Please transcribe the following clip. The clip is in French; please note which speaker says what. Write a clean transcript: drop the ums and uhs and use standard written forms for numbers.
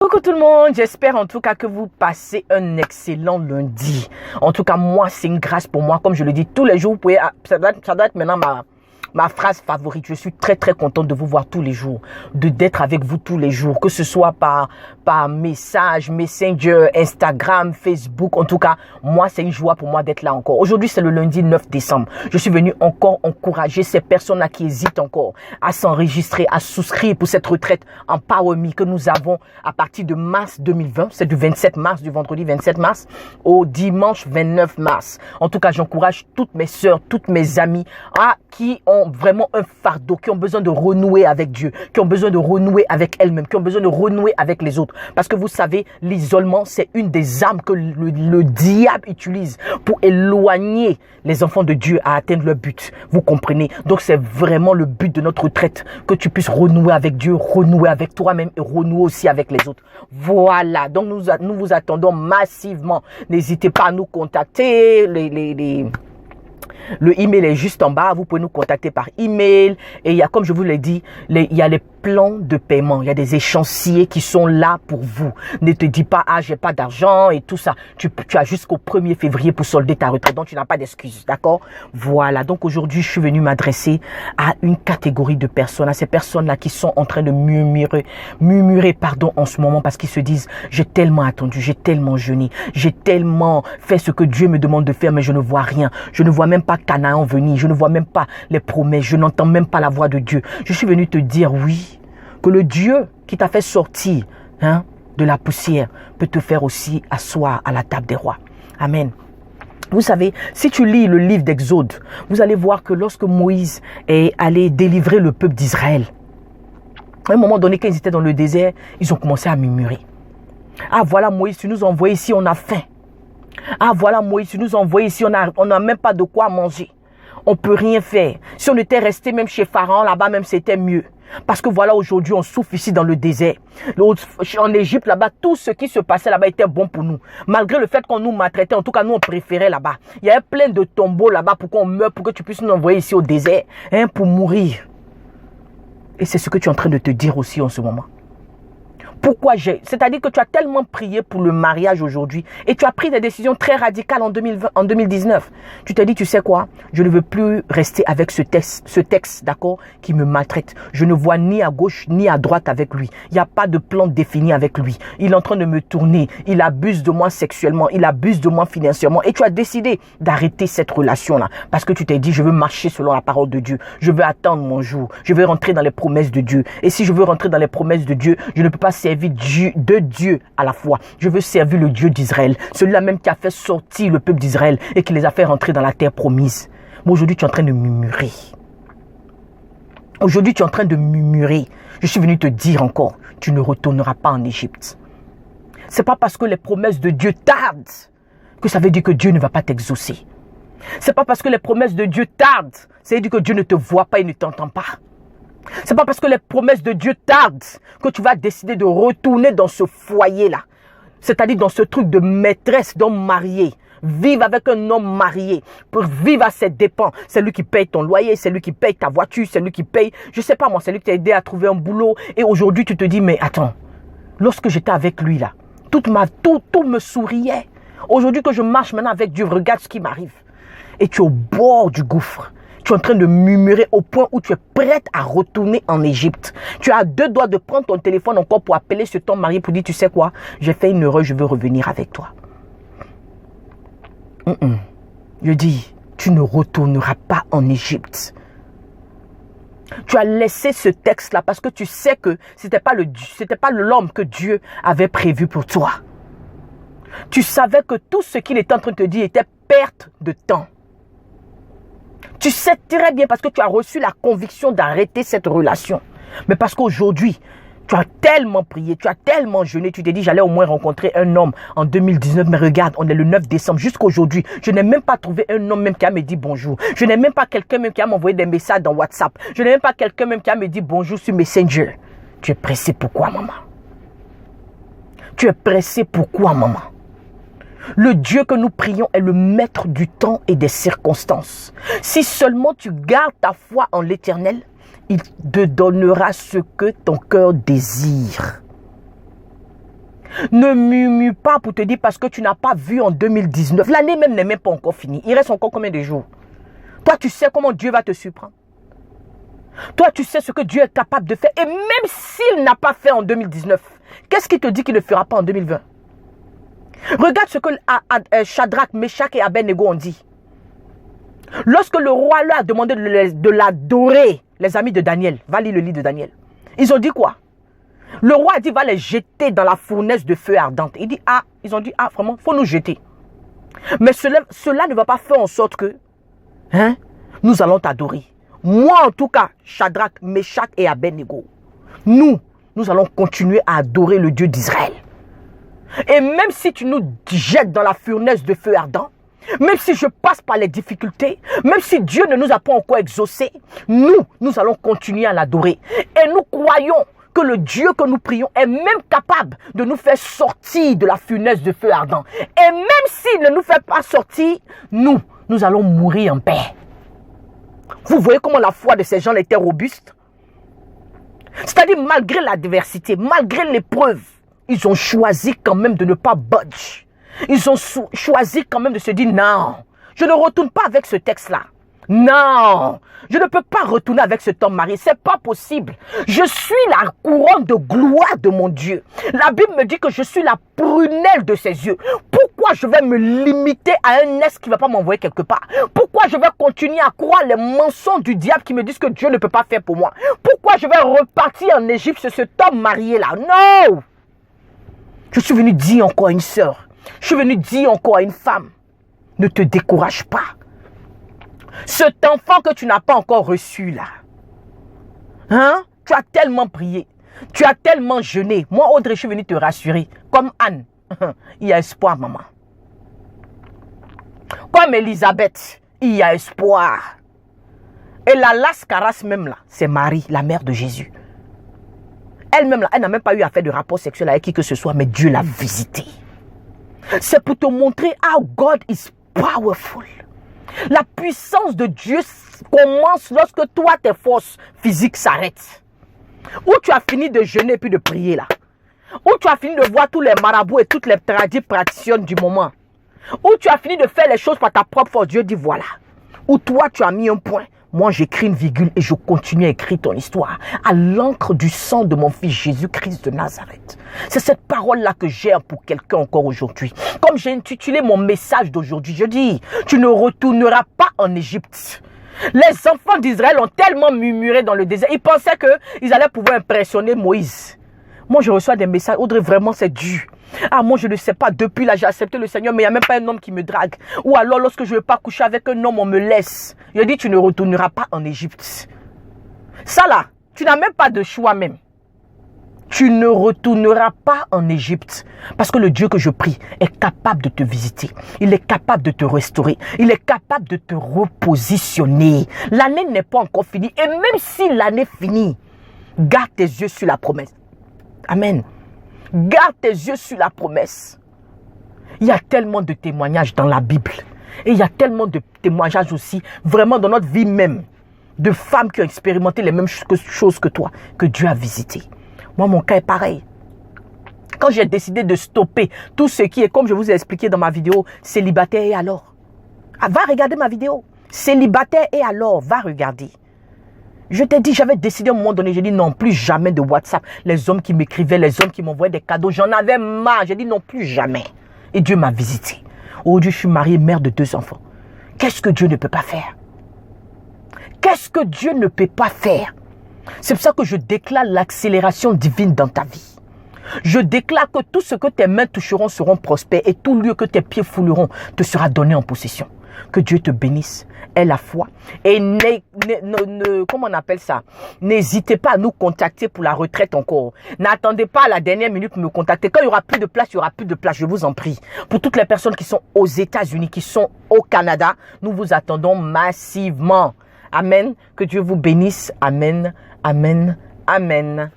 Speaker 1: Coucou tout le monde, j'espère en tout cas que vous passez un excellent lundi. En tout cas, moi, c'est une grâce pour moi. Comme je le dis tous les jours, vous pouvez, ça doit être maintenant ma phrase favorite. Je suis très contente de vous voir tous les jours, d'être avec vous tous les jours, que ce soit par message, Messenger, Instagram, Facebook. En tout cas, moi, c'est une joie pour moi d'être là encore. Aujourd'hui, c'est le lundi 9 décembre. Je suis venu encore encourager ces personnes-là qui hésitent encore à s'enregistrer, à souscrire pour cette retraite en Power Me que nous avons à partir de mars 2020. C'est du 27 mars, du vendredi 27 mars au dimanche 29 mars. En tout cas, j'encourage toutes mes sœurs, toutes mes amies qui ont vraiment un fardeau, qui ont besoin de renouer avec Dieu, qui ont besoin de renouer avec elles-mêmes, qui ont besoin de renouer avec les autres. Parce que vous savez, l'isolement, c'est une des armes que le diable utilise pour éloigner les enfants de Dieu à atteindre leur but. Vous comprenez? Donc, c'est vraiment le but de notre retraite, que tu puisses renouer avec Dieu, renouer avec toi-même et renouer aussi avec les autres. Voilà. Donc, nous vous attendons massivement. N'hésitez pas à nous contacter. Le email est juste en bas. Vous pouvez nous contacter par email. Et il y a, comme je vous l'ai dit, il y a les plans de paiement. Il y a des échéanciers qui sont là pour vous. Ne te dis pas, j'ai pas d'argent et tout ça. Tu as jusqu'au 1er février pour solder ta retraite. Donc, tu n'as pas d'excuses. D'accord? Voilà. Donc, aujourd'hui, je suis venu m'adresser à une catégorie de personnes, à ces personnes-là qui sont en train de murmurer en ce moment parce qu'ils se disent, j'ai tellement attendu, j'ai tellement jeûné, j'ai tellement fait ce que Dieu me demande de faire, mais je ne vois rien. Je ne vois même pas Canaan venir. Je ne vois même pas les promesses. Je n'entends même pas la voix de Dieu. Je suis venu te dire, oui, que le Dieu qui t'a fait sortir de la poussière peut te faire aussi asseoir à la table des rois. Amen. Vous savez, si tu lis le livre d'Exode, vous allez voir que lorsque Moïse est allé délivrer le peuple d'Israël, à un moment donné, quand ils étaient dans le désert, ils ont commencé à murmurer. Ah voilà Moïse, tu nous envoies ici, on a faim. Ah voilà Moïse, tu nous envoies ici, on n'a même pas de quoi manger. On ne peut rien faire. Si on était resté même chez Pharaon, là-bas même c'était mieux. Parce que voilà, aujourd'hui, on souffre ici dans le désert. En Égypte, là-bas, tout ce qui se passait là-bas était bon pour nous. Malgré le fait qu'on nous maltraitait, en tout cas, nous, on préférait là-bas. Il y avait plein de tombeaux là-bas pour qu'on meure, pour que tu puisses nous envoyer ici au désert, pour mourir. Et c'est ce que tu es en train de te dire aussi en ce moment. Pourquoi c'est-à-dire que tu as tellement prié pour le mariage aujourd'hui et tu as pris des décisions très radicales en 2019. Tu t'es dit, tu sais quoi? Je ne veux plus rester avec ce texte, d'accord, qui me maltraite. Je ne vois ni à gauche ni à droite avec lui. Il n'y a pas de plan défini avec lui. Il est en train de me tourner. Il abuse de moi sexuellement. Il abuse de moi financièrement. Et tu as décidé d'arrêter cette relation-là parce que tu t'es dit, je veux marcher selon la parole de Dieu. Je veux attendre mon jour. Je veux rentrer dans les promesses de Dieu. Et si je veux rentrer dans les promesses de Dieu, je ne peux pas servir de Dieu à la fois. Je veux servir le Dieu d'Israël, celui-là même qui a fait sortir le peuple d'Israël et qui les a fait rentrer dans la terre promise. Mais aujourd'hui, tu es en train de murmurer. Aujourd'hui, tu es en train de murmurer. Je suis venu te dire encore, tu ne retourneras pas en Égypte. C'est pas parce que les promesses de Dieu tardent que ça veut dire que Dieu ne va pas t'exaucer. C'est pas parce que les promesses de Dieu tardent, ça veut dire que Dieu ne te voit pas et ne t'entend pas. C'est pas parce que les promesses de Dieu tardent que tu vas décider de retourner dans ce foyer-là. C'est-à-dire dans ce truc de maîtresse, d'homme marié. Vivre avec un homme marié. Pour vivre à ses dépens. C'est lui qui paye ton loyer, c'est lui qui paye ta voiture, c'est lui qui paye, je sais pas moi, c'est lui qui t'a aidé à trouver un boulot. Et aujourd'hui, tu te dis, mais attends, lorsque j'étais avec lui là, tout me souriait. Aujourd'hui que je marche maintenant avec Dieu, regarde ce qui m'arrive. Et tu es au bord du gouffre. Tu es en train de murmurer au point où tu es prête à retourner en Égypte. Tu as 2 doigts de prendre ton téléphone encore pour appeler ce ton mari pour dire, tu sais quoi, j'ai fait une erreur, je veux revenir avec toi. Je dis, tu ne retourneras pas en Égypte. Tu as laissé ce texte-là parce que tu sais que c'était pas l'homme que Dieu avait prévu pour toi. Tu savais que tout ce qu'il était en train de te dire était perte de temps. Tu sais très bien parce que tu as reçu la conviction d'arrêter cette relation. Mais parce qu'aujourd'hui, tu as tellement prié, tu as tellement jeûné, tu t'es dit j'allais au moins rencontrer un homme en 2019. Mais regarde, on est le 9 décembre jusqu'à aujourd'hui. Je n'ai même pas trouvé un homme même qui a me dit bonjour. Je n'ai même pas quelqu'un même qui a m'envoyé des messages dans WhatsApp. Je n'ai même pas quelqu'un même qui a me dit bonjour sur Messenger. Tu es pressé pourquoi, maman? Tu es pressé pourquoi, maman? Le Dieu que nous prions est le maître du temps et des circonstances. Si seulement tu gardes ta foi en l'Éternel, il te donnera ce que ton cœur désire. Ne murmure pas pour te dire parce que tu n'as pas vu en 2019. L'année même n'est même pas encore finie. Il reste encore combien de jours? Toi, tu sais comment Dieu va te surprendre. Toi, tu sais ce que Dieu est capable de faire. Et même s'il n'a pas fait en 2019, qu'est-ce qui te dit qu'il ne fera pas en 2020? Regarde ce que Shadrach, Meshach et Abednego ont dit. Lorsque le roi leur a demandé de l'adorer, les amis de Daniel, va lire le livre de Daniel. Ils ont dit quoi? Le roi a dit, va les jeter dans la fournaise de feu ardente. Ils ont dit, vraiment, il faut nous jeter. Mais cela ne va pas faire en sorte que, nous allons t'adorer. Moi, en tout cas, Shadrach, Meshach et Abednego, nous allons continuer à adorer le Dieu d'Israël. Et même si tu nous jettes dans la fournaise de feu ardent, même si je passe par les difficultés, même si Dieu ne nous a pas encore exaucés, nous allons continuer à l'adorer. Et nous croyons que le Dieu que nous prions est même capable de nous faire sortir de la fournaise de feu ardent. Et même s'il ne nous fait pas sortir, nous allons mourir en paix. Vous voyez comment la foi de ces gens était robuste? C'est-à-dire, malgré l'adversité, malgré l'épreuve, ils ont choisi quand même de ne pas budge. Ils ont choisi quand même de se dire, non, je ne retourne pas avec ce texte-là. Non, je ne peux pas retourner avec cet homme marié. C'est pas possible. Je suis la couronne de gloire de mon Dieu. La Bible me dit que je suis la prunelle de ses yeux. Pourquoi je vais me limiter à un est qui ne va pas m'envoyer quelque part? Pourquoi je vais continuer à croire les mensonges du diable qui me disent que Dieu ne peut pas faire pour moi? Pourquoi je vais repartir en Égypte sur cet homme marié là? Non! Je suis venu dire encore à une sœur. Je suis venu dire encore à une femme. Ne te décourage pas. Cet enfant que tu n'as pas encore reçu là, tu as tellement prié, tu as tellement jeûné. Moi, Audrey, je suis venue te rassurer. Comme Anne, il y a espoir, maman. Comme Elisabeth, il y a espoir. Et la Lascaras même là, c'est Marie, la mère de Jésus. Elle-même là, elle n'a même pas eu à faire de rapport sexuel avec qui que ce soit, mais Dieu l'a visitée. C'est pour te montrer how God is powerful. La puissance de Dieu commence lorsque toi, tes forces physiques s'arrêtent. Où tu as fini de jeûner et puis de prier là. Où tu as fini de voir tous les marabouts et toutes les tradis praticiennes du moment. Où tu as fini de faire les choses par ta propre force. Dieu dit voilà. Où toi, tu as mis un point. Moi, j'écris une virgule et je continue à écrire ton histoire à l'encre du sang de mon fils Jésus-Christ de Nazareth. C'est cette parole-là que j'ai pour quelqu'un encore aujourd'hui. Comme j'ai intitulé mon message d'aujourd'hui, je dis, tu ne retourneras pas en Égypte. Les enfants d'Israël ont tellement murmuré dans le désert. Ils pensaient qu'ils allaient pouvoir impressionner Moïse. Moi, je reçois des messages. Audrey, vraiment, c'est dur. Moi, je ne sais pas. Depuis là, j'ai accepté le Seigneur, mais il n'y a même pas un homme qui me drague. Ou alors, lorsque je ne veux pas coucher avec un homme, on me laisse. Il a dit, tu ne retourneras pas en Égypte. Ça là, tu n'as même pas de choix même. Tu ne retourneras pas en Égypte. Parce que le Dieu que je prie est capable de te visiter. Il est capable de te restaurer. Il est capable de te repositionner. L'année n'est pas encore finie. Et même si l'année finit, garde tes yeux sur la promesse. Amen. Garde tes yeux sur la promesse. Il y a tellement de témoignages dans la Bible. Et il y a tellement de témoignages aussi, vraiment dans notre vie même, de femmes qui ont expérimenté les mêmes choses que toi, que Dieu a visité. Moi, mon cas est pareil. Quand j'ai décidé de stopper tout ce qui est, comme je vous ai expliqué dans ma vidéo, célibataire et alors. Va regarder ma vidéo. Célibataire et alors, va regarder. Je t'ai dit, j'avais décidé à un moment donné, j'ai dit non, plus jamais de WhatsApp. Les hommes qui m'écrivaient, les hommes qui m'envoyaient des cadeaux, j'en avais marre. J'ai dit non, plus jamais. Et Dieu m'a visité. Aujourd'hui, je suis mariée, mère de 2 enfants. Qu'est-ce que Dieu ne peut pas faire? Qu'est-ce que Dieu ne peut pas faire? C'est pour ça que je déclare l'accélération divine dans ta vie. Je déclare que tout ce que tes mains toucheront seront prospères et tout lieu que tes pieds fouleront te sera donné en possession. Que Dieu te bénisse. Aie la foi. Et comment on appelle ça? N'hésitez pas à nous contacter pour la retraite encore. N'attendez pas à la dernière minute pour me contacter. Quand il n'y aura plus de place, il n'y aura plus de place. Je vous en prie. Pour toutes les personnes qui sont aux États-Unis, qui sont au Canada, nous vous attendons massivement. Amen. Que Dieu vous bénisse. Amen. Amen. Amen.